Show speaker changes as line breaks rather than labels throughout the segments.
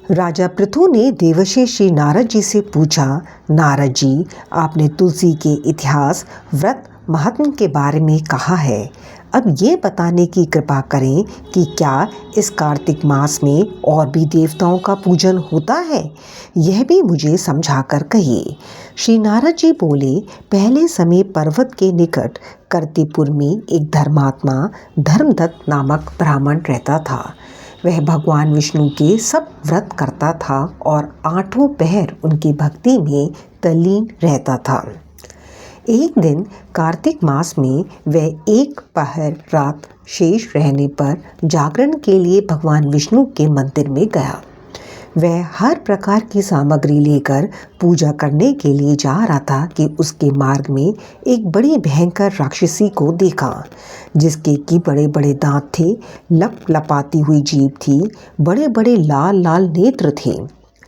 राजा पृथु ने देवर्षि श्री नारद जी से पूछा, नारद जी, आपने तुलसी के इतिहास, व्रत, महात्म्य के बारे में कहा है। अब ये बताने की कृपा करें कि क्या इस कार्तिक मास में और भी देवताओं का पूजन होता है? यह भी मुझे समझाकर कहिए। श्री नारद जी बोले, पहले समय पर्वत के निकट कर्तिपुर में एक धर्मात्मा धर्मदत्त नामक ब्राह्मण रहता था। वह भगवान विष्णु के सब व्रत करता था और 8 पहर उनकी भक्ति में तल्लीन रहता था। एक दिन कार्तिक मास में वह एक पहर रात शेष रहने पर जागरण के लिए भगवान विष्णु के मंदिर में गया। वह हर प्रकार की सामग्री लेकर पूजा करने के लिए जा रहा था कि उसके मार्ग में एक बड़ी भयंकर राक्षसी को देखा, जिसके कि बड़े बड़े दांत थे, लपाती हुई जीभ थी, बड़े बड़े लाल लाल नेत्र थे,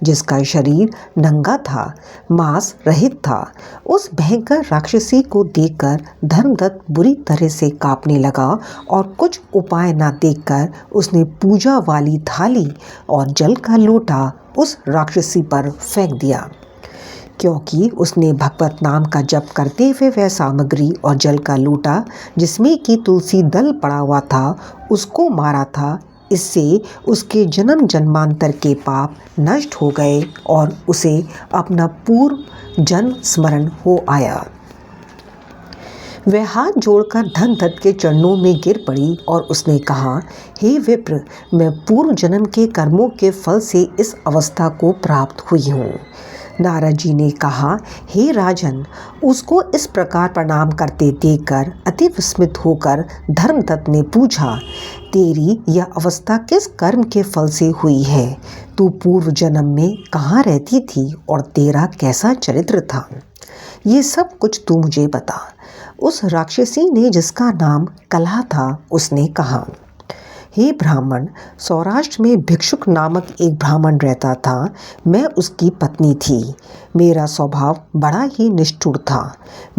जिसका शरीर नंगा था, मांस रहित था। उस भयंकर राक्षसी को देखकर धर्मदत्त बुरी तरह से कांपने लगा और कुछ उपाय न देखकर उसने पूजा वाली थाली और जल का लोटा उस राक्षसी पर फेंक दिया। क्योंकि उसने भगवत नाम का जप करते हुए वह सामग्री और जल का लोटा जिसमें कि तुलसी दल पड़ा हुआ था उसको मारा था, इससे उसके जन्म जन्मांतर के पाप नष्ट हो गए और उसे अपना पूर्व जन्म स्मरण हो आया। वह हाथ जोड़कर धर्मदत्त के चरणों में गिर पड़ी और उसने कहा, हे विप्र, मैं पूर्व जन्म के कर्मों के फल से इस अवस्था को प्राप्त हुई हूँ। नारद जी ने कहा, हे राजन, उसको इस प्रकार प्रणाम करते देखकर अति विस्मित होकर धर्मदत्त ने पूछा, तेरी यह अवस्था किस कर्म के फल से हुई है? तू पूर्व जन्म में कहाँ रहती थी और तेरा कैसा चरित्र था? ये सब कुछ तू मुझे बता। उस राक्षसी ने, जिसका नाम कला था, उसने कहा, हे ब्राह्मण, सौराष्ट्र में भिक्षुक नामक एक ब्राह्मण रहता था। मैं उसकी पत्नी थी। मेरा स्वभाव बड़ा ही निष्ठुर था।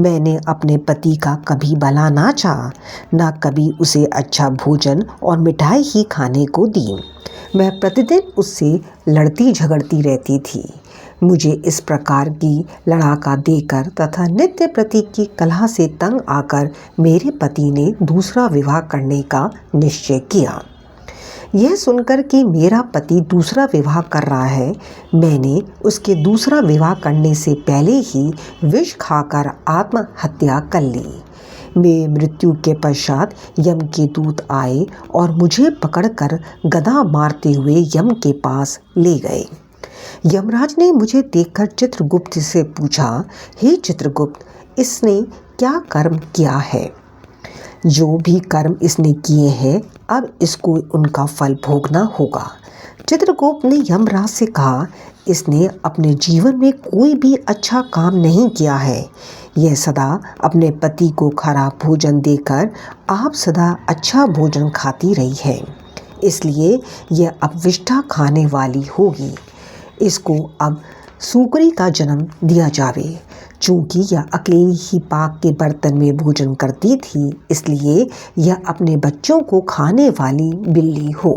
मैंने अपने पति का कभी भला ना चाहा, ना कभी उसे अच्छा भोजन और मिठाई ही खाने को दी। मैं प्रतिदिन उससे लड़ती झगड़ती रहती थी। मुझे इस प्रकार की लड़ाका देकर तथा नित्य प्रति की कलह से तंग आकर मेरे पति ने दूसरा विवाह करने का निश्चय किया। यह सुनकर कि मेरा पति दूसरा विवाह कर रहा है, मैंने उसके दूसरा विवाह करने से पहले ही विष खाकर आत्महत्या कर ली। मेरी मृत्यु के पश्चात यम के दूत आए और मुझे पकड़कर गदा मारते हुए यम के पास ले गए। यमराज ने मुझे देखकर चित्रगुप्त से पूछा, हे चित्रगुप्त, इसने क्या कर्म किया है? जो भी कर्म इसने किए हैं, अब इसको उनका फल भोगना होगा। चित्रगुप्त ने यमराज से कहा, इसने अपने जीवन में कोई भी अच्छा काम नहीं किया है। यह सदा अपने पति को खराब भोजन देकर आप सदा अच्छा भोजन खाती रही है, इसलिए यह अब विष्ठा खाने वाली होगी। इसको अब सूकरी का जन्म दिया जावे। चूँकि यह अकेली ही पाक के बर्तन में भोजन करती थी, इसलिए यह अपने बच्चों को खाने वाली बिल्ली हो।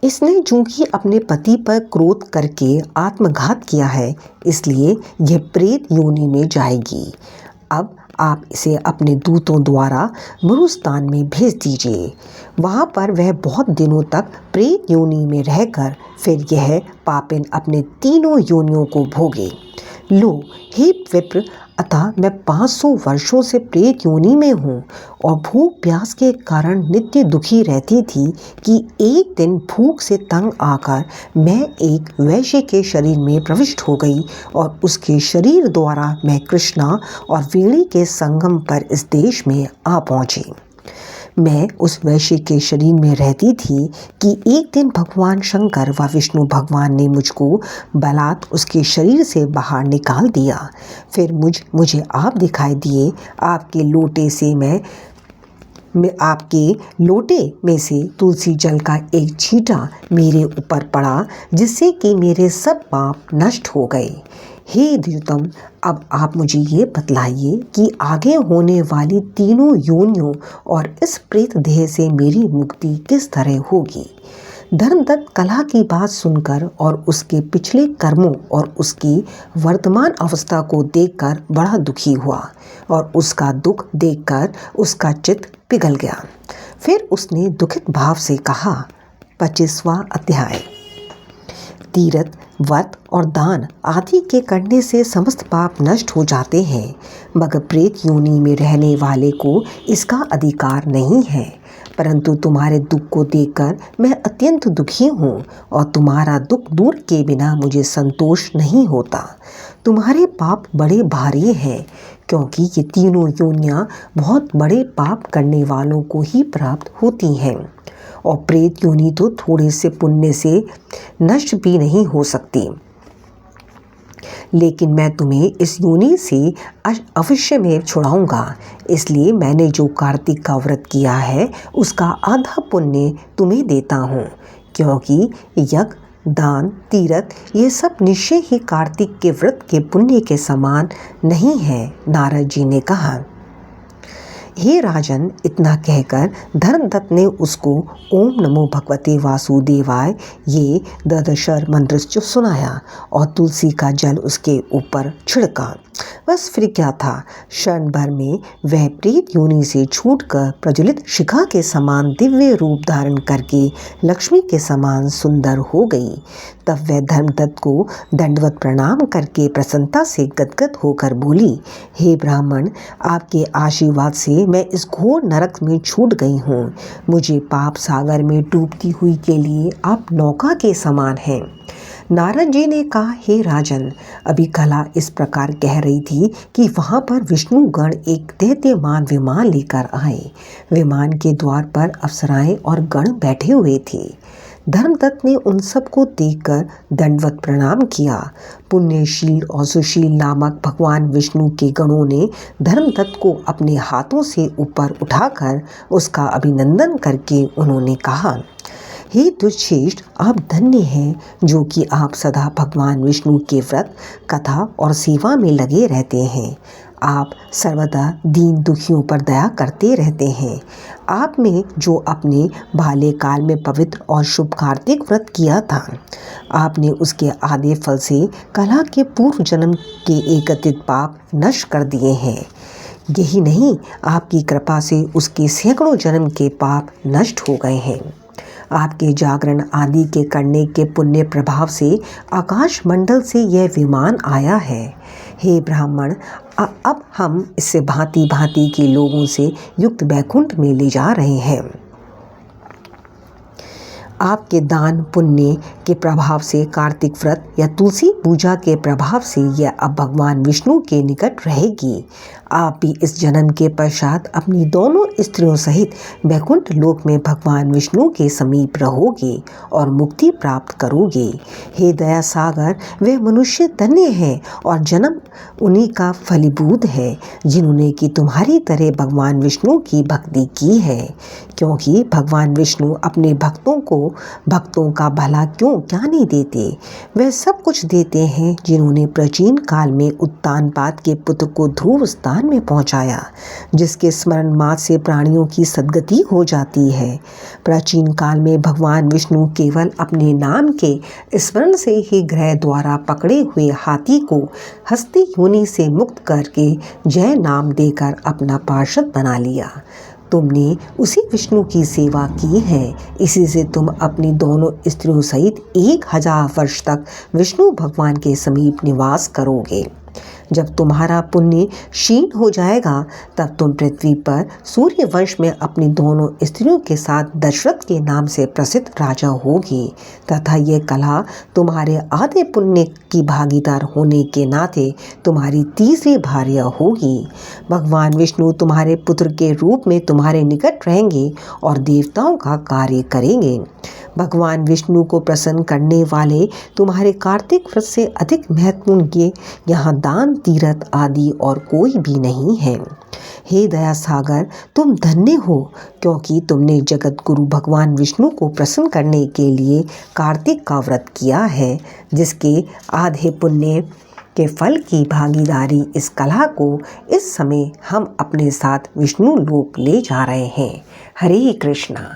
इसने चूँकि अपने पति पर क्रोध करके आत्मघात किया है, इसलिए यह प्रेत योनि में जाएगी। अब आप इसे अपने दूतों द्वारा मरुस्थान में भेज दीजिए। वहाँ पर वह बहुत दिनों तक प्रेत योनि में रहकर फिर यह पापिन अपने तीनों योनियों को भोगे। लो हे विप्र, अतः मैं 500 वर्षों से प्रेत योनि में हूँ और भूख प्यास के कारण नित्य दुखी रहती थी कि एक दिन भूख से तंग आकर मैं एक वैश्य के शरीर में प्रविष्ट हो गई और उसके शरीर द्वारा मैं कृष्णा और वेणी के संगम पर इस देश में आ पहुँची। मैं उस वैश्य के शरीर में रहती थी कि एक दिन भगवान शंकर व विष्णु भगवान ने मुझको बलात् उसके शरीर से बाहर निकाल दिया। फिर मुझे आप दिखाई दिए। आपके लोटे में से तुलसी जल का एक छींटा मेरे ऊपर पड़ा, जिससे कि मेरे सब पाप नष्ट हो गए। हे द्युतम, अब आप मुझे ये बतलाइए कि आगे होने वाली तीनों योनियों और इस प्रेत देह से मेरी मुक्ति किस तरह होगी। धर्मदत्त कला की बात सुनकर और उसके पिछले कर्मों और उसकी वर्तमान अवस्था को देखकर बड़ा दुखी हुआ और उसका दुख देखकर उसका चित्त पिघल गया। फिर उसने दुखित भाव से कहा, 25वां अध्याय। तीर्थ, व्रत और दान आदि के करने से समस्त पाप नष्ट हो जाते हैं, मगर प्रेत योनि में रहने वाले को इसका अधिकार नहीं है। परंतु तुम्हारे दुख को देखकर मैं अत्यंत दुखी हूँ और तुम्हारा दुख दूर के बिना मुझे संतोष नहीं होता। तुम्हारे पाप बड़े भारी हैं, क्योंकि ये तीनों योनियाँ बहुत बड़े पाप करने वालों को ही प्राप्त होती हैं और प्रेत योनि तो थोड़े से पुण्य से नष्ट भी नहीं हो सकती। लेकिन मैं तुम्हें इस योनि से अवश्य में छुड़ाऊंगा। इसलिए मैंने जो कार्तिक का व्रत किया है उसका आधा पुण्य तुम्हें देता हूँ, क्योंकि यज्ञ, दान, तीर्थ ये सब निश्चय ही कार्तिक के व्रत के पुण्य के समान नहीं है। नारद जी ने कहा, हे राजन, इतना कहकर धर्मदत्त ने उसको ओम नमो भगवते वासुदेवाय ये 10 मंत्र सुनाया और तुलसी का जल उसके ऊपर छिड़का। बस फिर क्या था, क्षण भर में वह प्रेत योनि से छूटकर प्रज्वलित शिखा के समान दिव्य रूप धारण करके लक्ष्मी के समान सुंदर हो गई। तब वह धर्मदत्त को दंडवत प्रणाम करके प्रसन्नता से गदगद होकर बोली, हे ब्राह्मण, आपके आशीर्वाद से मैं इस घोर नरक में छूट गई हूँ। मुझे पाप सागर में डूबती हुई के लिए आप नौका के समान हैं। नारद जी ने कहा, हे राजन, अभी कला इस प्रकार कह रही थी कि वहाँ पर विष्णु गण एक दैत्यमान विमान लेकर आए। विमान के द्वार पर अप्सराएं और गण बैठे हुए थे। धर्मदत्त ने उन सबको देखकर दंडवत प्रणाम किया। पुण्यशील और सुशील नामक भगवान विष्णु के गणों ने धर्मदत्त को अपने हाथों से ऊपर उठाकर उसका अभिनंदन करके उन्होंने कहा, हे दुष्येष्ठ, आप धन्य हैं जो कि आप सदा भगवान विष्णु के व्रत, कथा और सेवा में लगे रहते हैं। आप सर्वदा दीन दुखियों पर दया करते रहते हैं। आप में जो अपने बाल्यकाल में पवित्र और शुभ कार्तिक व्रत किया था, आपने उसके आधे फल से कला के पूर्व जन्म के एकत्रित पाप नष्ट कर दिए हैं। यही नहीं, आपकी कृपा से उसके सैकड़ों जन्म के पाप नष्ट हो गए हैं। आपके जागरण आदि के करने के पुण्य प्रभाव से आकाश मंडल से यह विमान आया है। हे ब्राह्मण, अब हम इससे भांति भांति के लोगों से युक्त वैकुंठ में ले जा रहे हैं। आपके दान पुण्य के प्रभाव से कार्तिक व्रत या तुलसी पूजा के प्रभाव से यह अब भगवान विष्णु के निकट रहेगी। आप भी इस जन्म के पश्चात अपनी दोनों स्त्रियों सहित वैकुंठ लोक में भगवान विष्णु के समीप रहोगे और मुक्ति प्राप्त करोगे। हे दया सागर, वे मनुष्य धन्य हैं और जन्म उन्हीं का फलीभूत है जिन्होंने कि तुम्हारी तरह भगवान विष्णु की भक्ति की है, क्योंकि भगवान विष्णु अपने भक्तों का भला क्या नहीं देते। वे सब कुछ देते हैं जिन्होंने प्राचीन काल में उत्तानपाद के पुत्र को ध्रुव स्थान में पहुंचाया, जिसके स्मरण मात्र से प्राणियों की सद्गति हो जाती है। प्राचीन काल में भगवान विष्णु केवल अपने नाम के स्मरण से ही ग्रह द्वारा पकड़े हुए हाथी को हस्ती योनि से मुक्त करके जय नाम देकर अपना पार्षद बना लिया। तुमने उसी विष्णु की सेवा की है, इसी से तुम अपनी दोनों स्त्रियों सहित 1000 वर्ष तक विष्णु भगवान के समीप निवास करोगे। जब तुम्हारा पुण्य क्षीण हो जाएगा, तब तुम पृथ्वी पर सूर्य वंश में अपनी दोनों स्त्रियों के साथ दशरथ के नाम से प्रसिद्ध राजा होगी, तथा यह कला तुम्हारे आधे पुण्य की भागीदार होने के नाते तुम्हारी तीसरी भार्या होगी। भगवान विष्णु तुम्हारे पुत्र के रूप में तुम्हारे निकट रहेंगे और देवताओं का कार्य करेंगे। भगवान विष्णु को प्रसन्न करने वाले तुम्हारे कार्तिक व्रत से अधिक महत्वपूर्ण ये यहाँ दान, तीर्थ आदि और कोई भी नहीं है। हे दया सागर, तुम धन्य हो, क्योंकि तुमने जगत गुरु भगवान विष्णु को प्रसन्न करने के लिए कार्तिक का व्रत किया है, जिसके आधे पुण्य के फल की भागीदारी इस कला को इस समय हम अपने साथ विष्णु लोक ले जा रहे हैं। हरे कृष्णा।